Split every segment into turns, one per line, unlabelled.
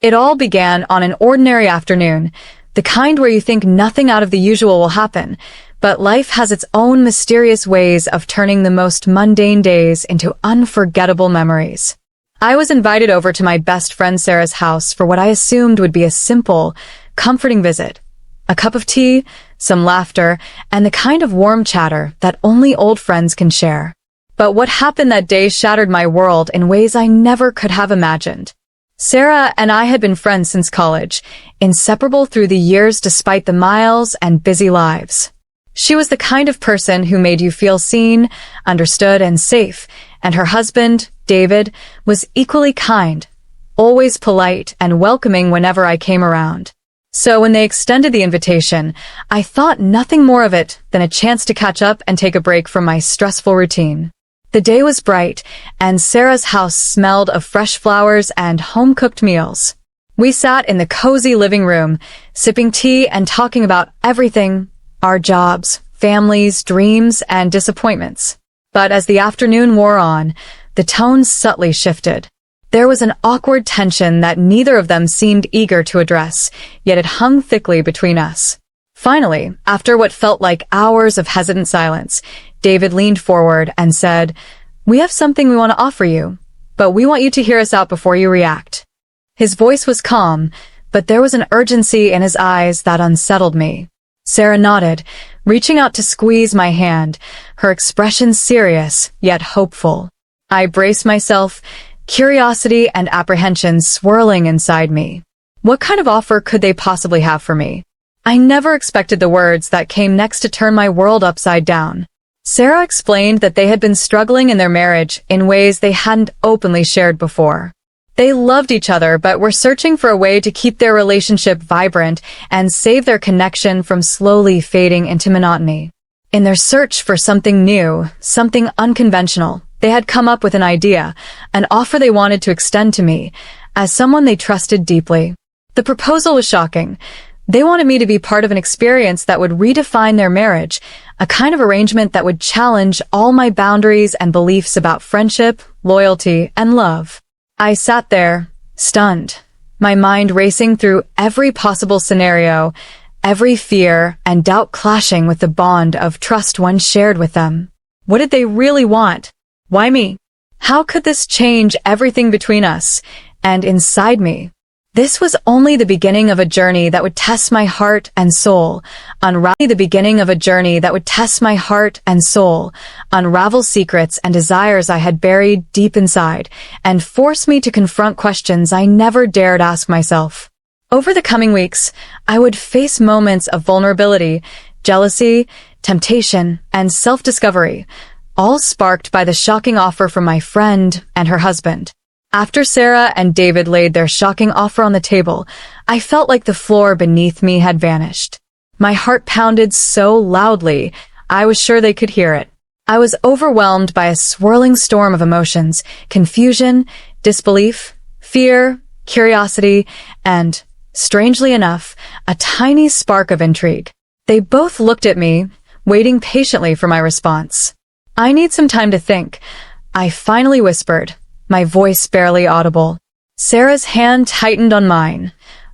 It all began on an ordinary afternoon, the kind where you think nothing out of the usual will happen, but life has its own mysterious ways of turning the most mundane days into unforgettable memories. I was invited over to my best friend Sarah's house for what I assumed would be a simple, comforting visit. A cup of tea, some laughter, and the kind of warm chatter that only old friends can share. But what happened that day shattered my world in ways I never could have imagined. Sarah and I had been friends since college, inseparable through the years despite the miles and busy lives. She was the kind of person who made you feel seen, understood, and safe, and her husband, David, was equally kind, always polite and welcoming whenever I came around. So when they extended the invitation, I thought nothing more of it than a chance to catch up and take a break from my stressful routine. The day was bright, and Sarah's house smelled of fresh flowers and home-cooked meals. We sat in the cozy living room, sipping tea and talking about everything: our jobs, families, dreams, and disappointments. But as the afternoon wore on, the tone subtly shifted. There was an awkward tension that neither of them seemed eager to address, yet it hung thickly between us. Finally, after what felt like hours of hesitant silence, David leaned forward and said, "We have something we want to offer you, but we want you to hear us out before you react." His voice was calm, but there was an urgency in his eyes that unsettled me. Sarah nodded, reaching out to squeeze my hand, her expression serious, yet hopeful. I braced myself, curiosity and apprehension swirling inside me. What kind of offer could they possibly have for me? I never expected the words that came next to turn my world upside down. Sarah explained that they had been struggling in their marriage in ways they hadn't openly shared before. They loved each other but were searching for a way to keep their relationship vibrant and save their connection from slowly fading into monotony. In their search for something new, something unconventional, they had come up with an idea, an offer they wanted to extend to me, as someone they trusted deeply. The proposal was shocking. They wanted me to be part of an experience that would redefine their marriage, a kind of arrangement that would challenge all my boundaries and beliefs about friendship, loyalty, and love. I sat there, stunned, my mind racing through every possible scenario, every fear and doubt clashing with the bond of trust once shared with them. What did they really want? Why me? How could this change everything between us and inside me? This was only the beginning of a journey that would test my heart and soul, unravel secrets and desires I had buried deep inside, and force me to confront questions I never dared ask myself. Over the coming weeks, I would face moments of vulnerability, jealousy, temptation, and self-discovery, all sparked by the shocking offer from my friend and her husband. After Sarah and David laid their shocking offer on the table, I felt like the floor beneath me had vanished. My heart pounded so loudly, I was sure they could hear it. I was overwhelmed by a swirling storm of emotions: confusion, disbelief, fear, curiosity, and, strangely enough, a tiny spark of intrigue. They both looked at me, waiting patiently for my response. "I need some time to think," I finally whispered, my voice barely audible. Sarah's hand tightened on mine,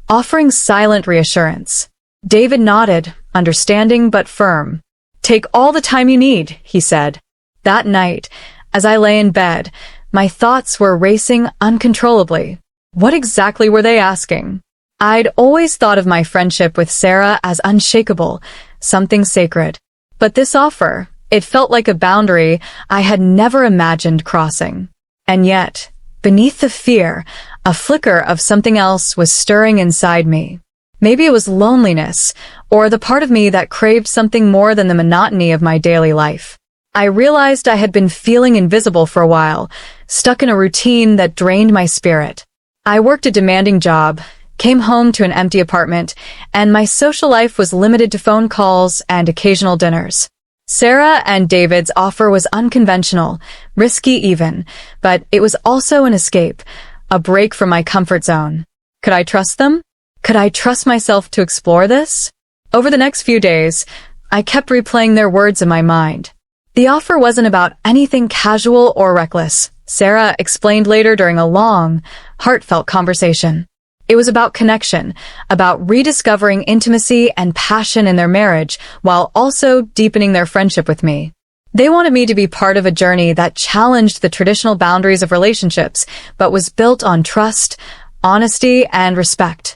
offering silent reassurance. David nodded, understanding but firm. "Take all the time you need," he said. That night, as I lay in bed, my thoughts were racing uncontrollably. What exactly were they asking? I'd always thought of my friendship with Sarah as unshakable, something sacred. But this offer, it felt like a boundary I had never imagined crossing. And yet, beneath the fear, a flicker of something else was stirring inside me. Maybe it was loneliness, or the part of me that craved something more than the monotony of my daily life. I realized I had been feeling invisible for a while, stuck in a routine that drained my spirit. I worked a demanding job, came home to an empty apartment, and my social life was limited to phone calls and occasional dinners. Sarah and David's offer was unconventional, risky even, but it was also an escape, a break from my comfort zone. Could I trust them? Could I trust myself to explore this? Over the next few days, I kept replaying their words in my mind. The offer wasn't about anything casual or reckless, Sarah explained later during a long, heartfelt conversation. It was about connection, about rediscovering intimacy and passion in their marriage, while also deepening their friendship with me. They wanted me to be part of a journey that challenged the traditional boundaries of relationships, but was built on trust, honesty, and respect.